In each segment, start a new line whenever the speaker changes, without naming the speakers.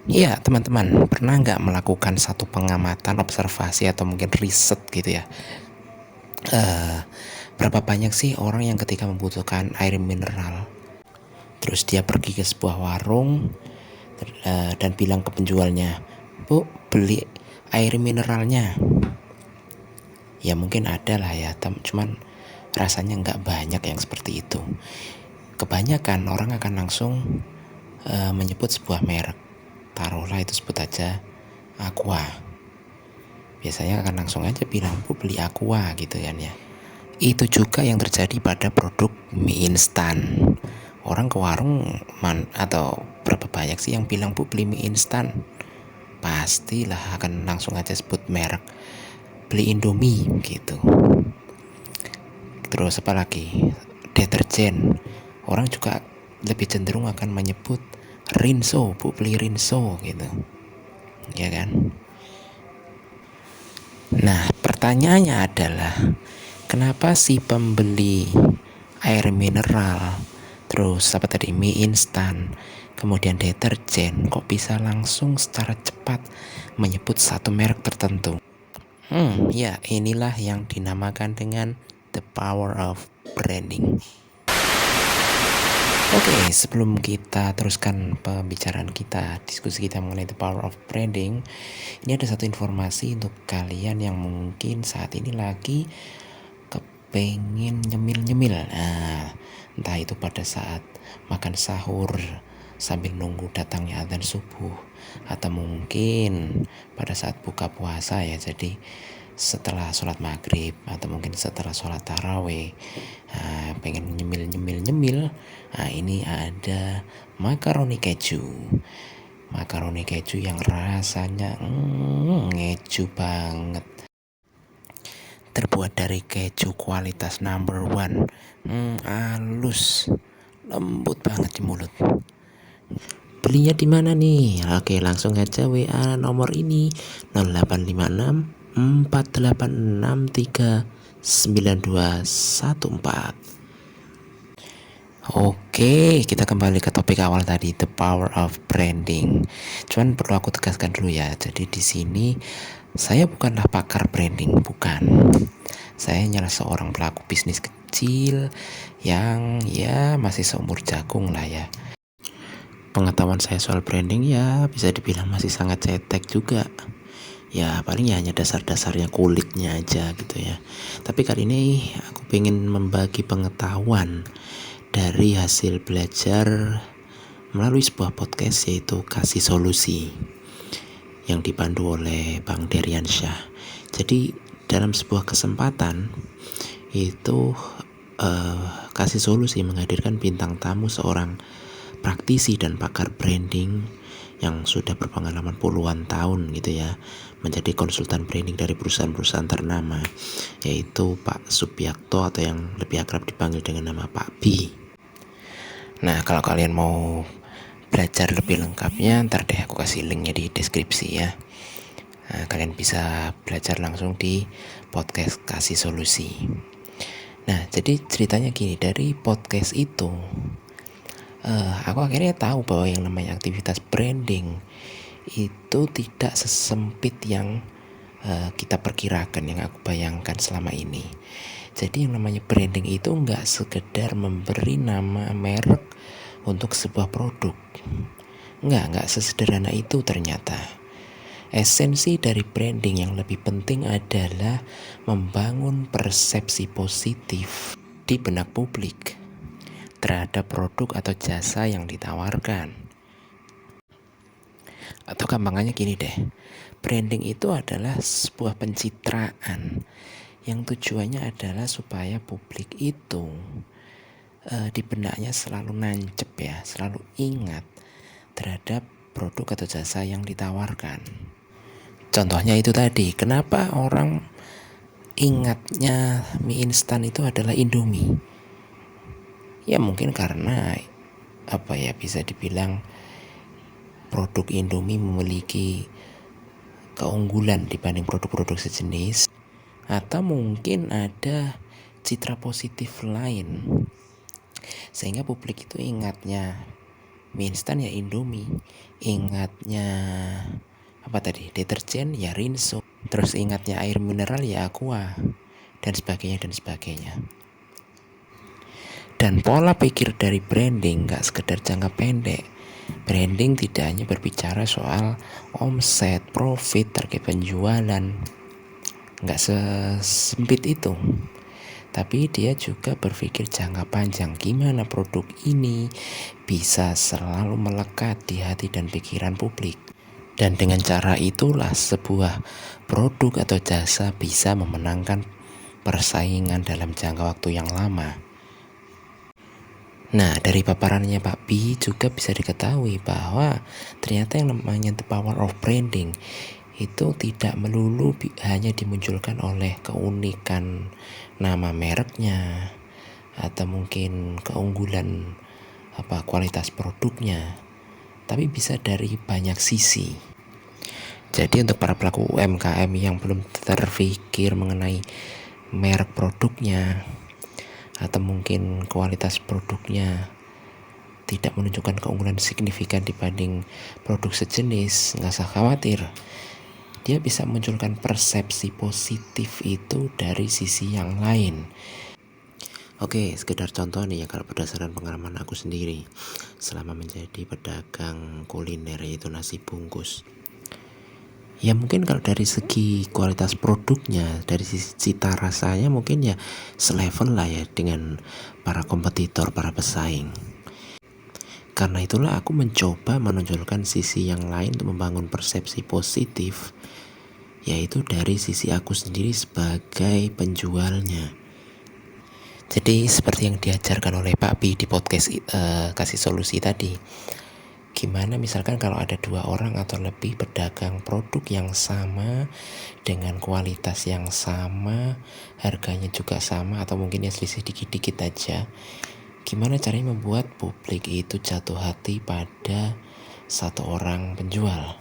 Iya, teman-teman, pernah nggak melakukan satu pengamatan, observasi, atau mungkin riset gitu ya? Eh, Berapa banyak sih orang yang ketika membutuhkan air mineral, terus dia pergi ke sebuah warung dan bilang ke penjualnya, "Bu, beli air mineralnya." Ya mungkin ada lah ya, cuman rasanya nggak banyak yang seperti itu. Kebanyakan orang akan langsung menyebut sebuah merek. Taruhlah itu sebut aja Aqua. Biasanya akan langsung aja bilang, "Bu, beli Aqua," gitu kan ya. Itu juga yang terjadi pada produk mie instan. Orang ke warung atau berapa banyak sih yang bilang, "Bu, beli mie instan?" Pastilah akan langsung aja sebut merek. Beli Indomie gitu. Terus apa lagi? Deterjen. Orang juga lebih cenderung akan menyebut Rinso, "Bu, beli Rinso," gitu. Ya kan? Nah, pertanyaannya adalah, kenapa si pembeli air mineral, terus apa tadi, mie instan, kemudian deterjen, kok bisa langsung secara cepat menyebut satu merek tertentu? Ya, inilah yang dinamakan dengan the power of branding. Oke, sebelum kita teruskan pembicaraan kita, diskusi kita mengenai the power of branding, ini ada satu informasi untuk kalian yang mungkin saat ini lagi kepengen nyemil-nyemil. Nah, entah itu pada saat makan sahur sambil nunggu datangnya adzan subuh, atau mungkin pada saat buka puasa ya, jadi setelah sholat maghrib atau mungkin setelah sholat taraweh, pengen nyemil-nyemil. Nah, ini ada makaroni keju. Makaroni keju yang rasanya ngeju banget, terbuat dari keju kualitas number one. Halus, lembut banget di mulut. Belinya di mana nih? Oke, langsung aja WA nomor ini 0856 4863 9214. Oke, kita kembali ke topik awal tadi, the power of branding. Cuman perlu aku tegaskan dulu ya. Jadi di sini saya bukanlah pakar branding, bukan. Saya hanyalah seorang pelaku bisnis kecil yang ya masih seumur jagung lah ya. Pengetahuan saya soal branding ya bisa dibilang masih sangat cetek juga. Ya paling ya hanya dasar-dasarnya, kulitnya aja gitu ya. Tapi kali ini aku pengen membagi pengetahuan dari hasil belajar melalui sebuah podcast, yaitu Kasih Solusi, yang dipandu oleh Bang Deriansyah. Jadi dalam sebuah kesempatan itu Kasih Solusi menghadirkan bintang tamu, seorang praktisi dan pakar branding yang sudah berpengalaman puluhan tahun gitu ya, menjadi konsultan branding dari perusahaan-perusahaan ternama, yaitu Pak Subiakto, atau yang lebih akrab dipanggil dengan nama Pak B. Nah, kalau kalian mau belajar lebih lengkapnya, ntar deh aku kasih linknya di deskripsi ya. Nah, kalian bisa belajar langsung di podcast Kasih Solusi. Nah, jadi ceritanya gini, dari podcast itu aku akhirnya tahu bahwa yang namanya aktivitas branding itu tidak sesempit yang kita perkirakan, yang aku bayangkan selama ini. Jadi yang namanya branding itu nggak sekedar memberi nama merek untuk sebuah produk. Nggak sesederhana itu ternyata. Esensi dari branding yang lebih penting adalah membangun persepsi positif di benak publik terhadap produk atau jasa yang ditawarkan. Atau gampangannya gini deh, branding itu adalah sebuah pencitraan yang tujuannya adalah supaya publik itu di benaknya selalu nancep ya, selalu ingat terhadap produk atau jasa yang ditawarkan. Contohnya itu tadi, kenapa orang ingatnya mie instan itu adalah Indomie? Ya mungkin karena apa ya, bisa dibilang produk Indomie memiliki keunggulan dibanding produk-produk sejenis, atau mungkin ada citra positif lain sehingga publik itu ingatnya Mie instan ya Indomie. Ingatnya apa tadi? Deterjen ya Rinso. Terus ingatnya air mineral ya Aqua, dan sebagainya dan sebagainya. Dan pola pikir dari branding gak sekedar jangka pendek. Branding tidak hanya berbicara soal omset, profit, target penjualan, gak sesempit itu. Tapi dia juga berpikir jangka panjang, gimana produk ini bisa selalu melekat di hati dan pikiran publik. Dan dengan cara itulah sebuah produk atau jasa bisa memenangkan persaingan dalam jangka waktu yang lama. Nah, dari paparannya Pak B juga bisa diketahui bahwa ternyata yang namanya the power of branding itu tidak melulu hanya dimunculkan oleh keunikan nama mereknya atau mungkin keunggulan kualitas produknya, tapi bisa dari banyak sisi. Jadi untuk para pelaku UMKM yang belum terpikir mengenai merek produknya atau mungkin kualitas produknya tidak menunjukkan keunggulan signifikan dibanding produk sejenis, nggak usah khawatir. Dia bisa munculkan persepsi positif itu dari sisi yang lain. Oke, sekedar contoh nih ya, kalau berdasarkan pengalaman aku sendiri selama menjadi pedagang kuliner, yaitu nasi bungkus. Ya mungkin kalau dari segi kualitas produknya, dari sisi cita rasanya mungkin ya selevel lah ya dengan para kompetitor, para pesaing. Karena itulah aku mencoba menonjolkan sisi yang lain untuk membangun persepsi positif, yaitu dari sisi aku sendiri sebagai penjualnya. Jadi seperti yang diajarkan oleh Pak B di podcast kasih solusi tadi, gimana misalkan kalau ada 2 orang atau lebih pedagang produk yang sama dengan kualitas yang sama, harganya juga sama atau mungkin ya selisih dikit-dikit aja, gimana caranya membuat publik itu jatuh hati pada satu orang penjual?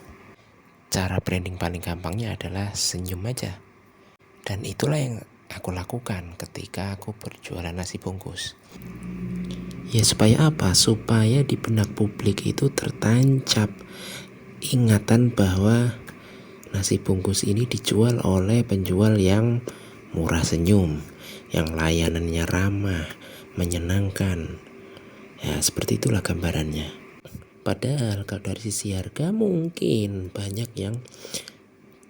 Cara branding paling gampangnya adalah senyum aja. Dan itulah yang aku lakukan ketika aku berjualan nasi bungkus. Ya supaya apa? Supaya di benak publik itu tertancap ingatan bahwa nasi bungkus ini dijual oleh penjual yang murah senyum, yang layanannya ramah, menyenangkan. Ya seperti itulah gambarannya. Padahal kalau dari sisi harga mungkin banyak yang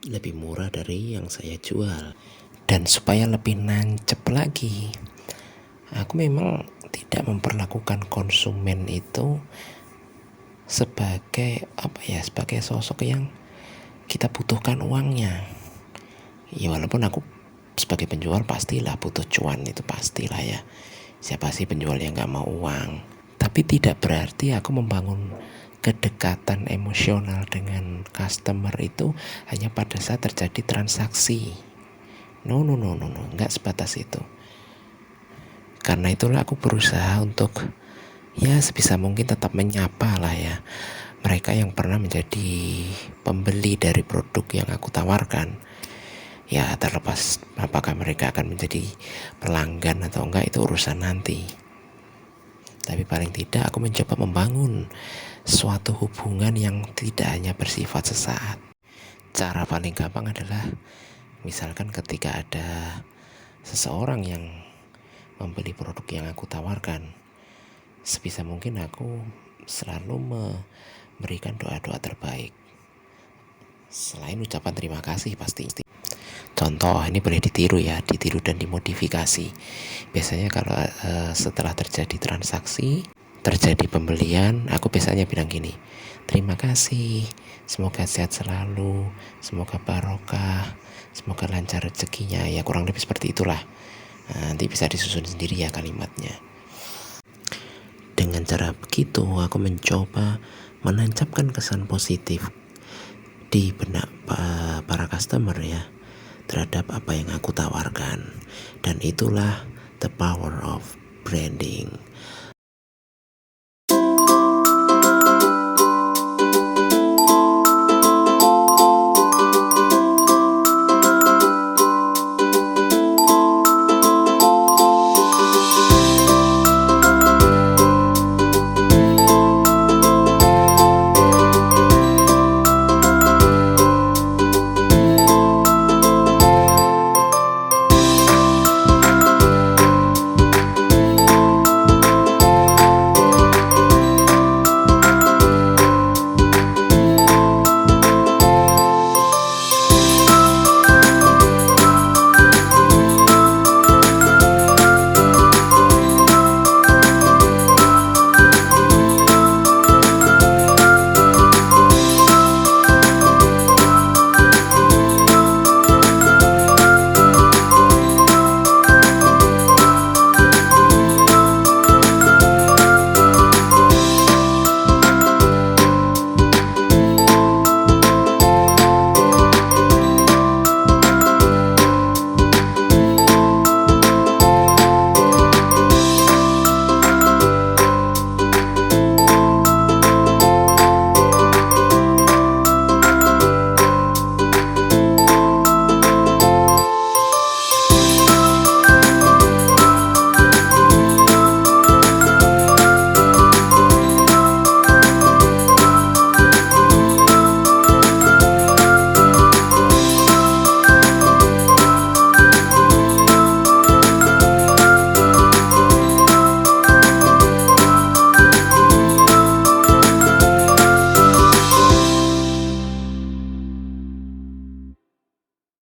lebih murah dari yang saya jual. Dan supaya lebih nancep lagi, aku memang tidak memperlakukan konsumen itu sebagai sebagai sosok yang kita butuhkan uangnya. Ya walaupun aku sebagai penjual pastilah butuh cuan, itu pastilah ya. Siapa sih penjual yang gak mau uang? Tapi tidak berarti aku membangun kedekatan emosional dengan customer itu hanya pada saat terjadi transaksi. No, nggak sebatas itu. Karena itulah aku berusaha untuk ya sebisa mungkin tetap menyapa lah ya mereka yang pernah menjadi pembeli dari produk yang aku tawarkan. Ya terlepas apakah mereka akan menjadi pelanggan atau enggak, itu urusan nanti. Tapi paling tidak aku mencoba membangun suatu hubungan yang tidak hanya bersifat sesaat. Cara paling gampang adalah misalkan ketika ada seseorang yang membeli produk yang aku tawarkan, sebisa mungkin aku selalu memberikan doa-doa terbaik selain ucapan terima kasih pasti. Contoh ini boleh ditiru ya, ditiru dan dimodifikasi. Biasanya kalau setelah terjadi transaksi, terjadi pembelian, aku biasanya bilang gini, terima kasih, semoga sehat selalu, semoga barokah, semoga lancar rezekinya. Ya kurang lebih seperti itulah. Nanti bisa disusun sendiri ya kalimatnya. Dengan cara begitu aku mencoba menancapkan kesan positif di benak para customer ya terhadap apa yang aku tawarkan. Dan itulah the power of branding.